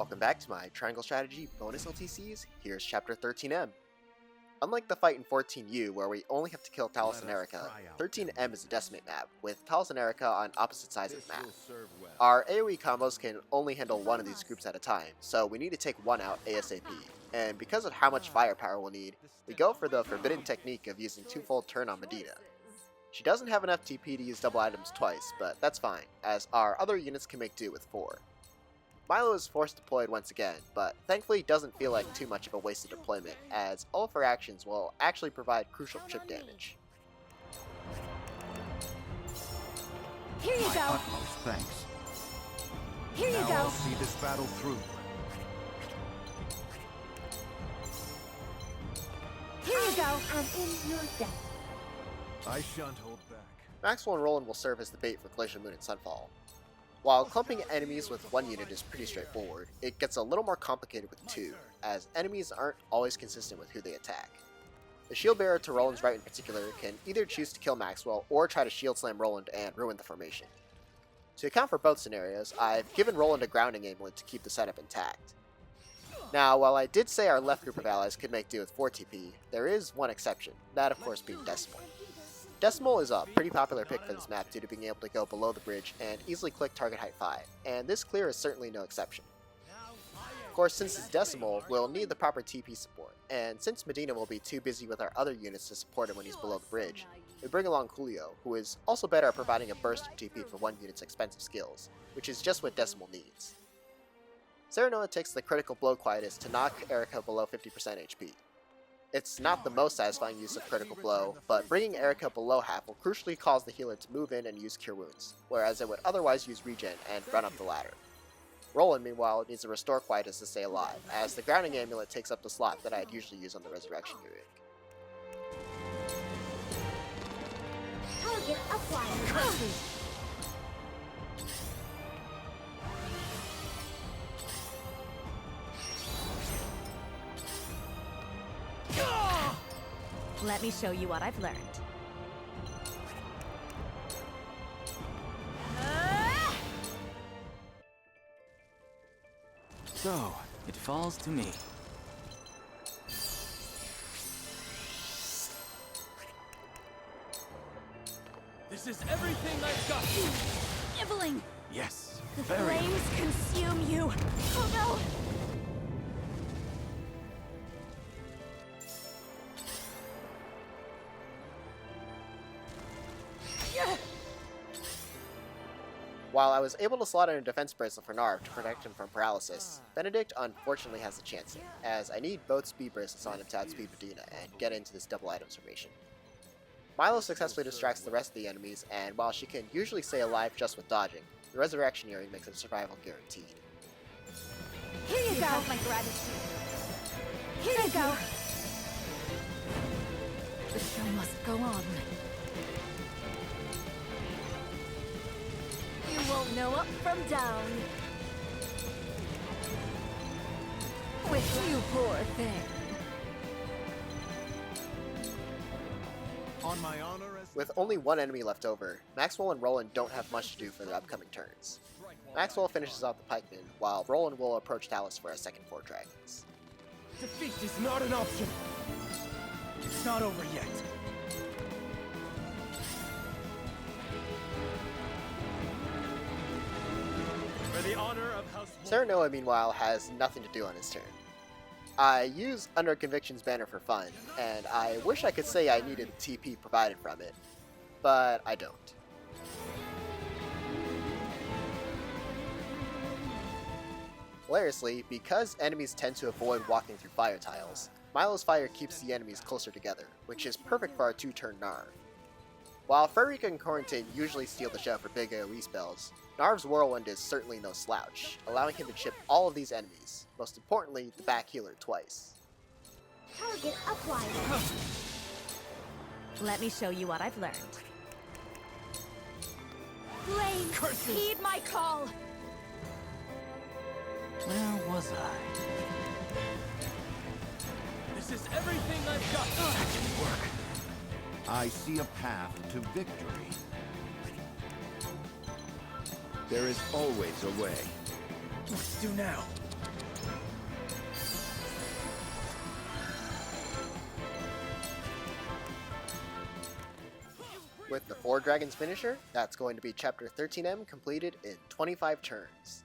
Welcome back to my Triangle Strategy bonus LTCs. Here's Chapter 13M. Unlike the fight in 14U, where we only have to kill Talos and Erica, 13M is a decimate map, with Talos and Erica on opposite sides of the map. Our AoE combos can only handle one of these groups at a time, so we need to take one out ASAP. And because of how much firepower we'll need, we go for the forbidden technique of using twofold turn on Medina. She doesn't have enough TP to use double items twice, but that's fine, as our other units can make do with 4. Milo is force deployed once again, but thankfully doesn't feel like too much of a wasted deployment, as all of her actions will actually provide crucial chip damage. Here you go. Utmost thanks. Here you Now go. I'll see this battle through. Here you go. I'm in your debt. I shan't hold back. Maxwell and Roland will serve as the bait for Glacial Moon and Sunfall. While clumping enemies with one unit is pretty straightforward, it gets a little more complicated with 2, as enemies aren't always consistent with who they attack. The shield bearer to Roland's right in particular can either choose to kill Maxwell or try to shield slam Roland and ruin the formation. To account for both scenarios, I've given Roland a grounding amulet to keep the setup intact. Now, while I did say our left group of allies could make do with 4 TP, there is one exception, that of course being Decimal. Decimal is a pretty popular pick for this map due to being able to go below the bridge and easily click target height 5, and this clear is certainly no exception. Of course, since it's Decimal, we'll need the proper TP support, and since Medina will be too busy with our other units to support him when he's below the bridge, we bring along Julio, who is also better at providing a burst of TP for one unit's expensive skills, which is just what Decimal needs. Serenoa takes the critical blow quietus to knock Erica below 50% HP. It's not the most satisfying use of critical blow, but bringing Erica below half will crucially cause the healer to move in and use Cure Wounds, whereas it would otherwise use regen and run up the ladder. Roland, meanwhile, needs to restore quietus to stay alive, as the grounding amulet takes up the slot that I'd usually use on the resurrection unit. Target acquired. Let me show you what I've learned. So, it falls to me. This is everything I've got. Nibbling! Yes, The very. flames consume you! Oh no! While I was able to slot in a defense bracelet for Narve to protect him from Paralysis, Benedict unfortunately has a chance here, as I need both speed bracelets on him to outspeed Medina and get into this double items formation. Milo successfully distracts the rest of the enemies, and while she can usually stay alive just with dodging, the resurrection earring makes her survival guaranteed. Here you go! Have my gratitude. Here you go! The show must go on. You won't know up from down. With you, poor thing. On my honor as With only one enemy left over, Maxwell and Roland don't have much to do for their upcoming turns. Maxwell finishes off the pikemen, while Roland will approach Talos for a second 4 dragons. Defeat is not an option. It's not over yet. For the honor of House Serenoa, meanwhile, has nothing to do on his turn. I use Under Conviction's banner for fun, and I wish I could say I needed the TP provided from it, but I don't. Hilariously, because enemies tend to avoid walking through fire tiles, Milo's fire keeps the enemies closer together, which is perfect for our 2-turn Narve. While Frederica and Corentin usually steal the show for big AoE spells, Narve's Whirlwind is certainly no slouch, allowing him to chip all of these enemies, most importantly the back healer twice. Target acquired. Let me show you what I've learned. Flames, heed my call! Where was I? This is everything I've got. That didn't work. I see a path to victory. There is always a way. What to do now? With the 4 Dragons finisher, that's going to be Chapter 13M completed in 25 turns.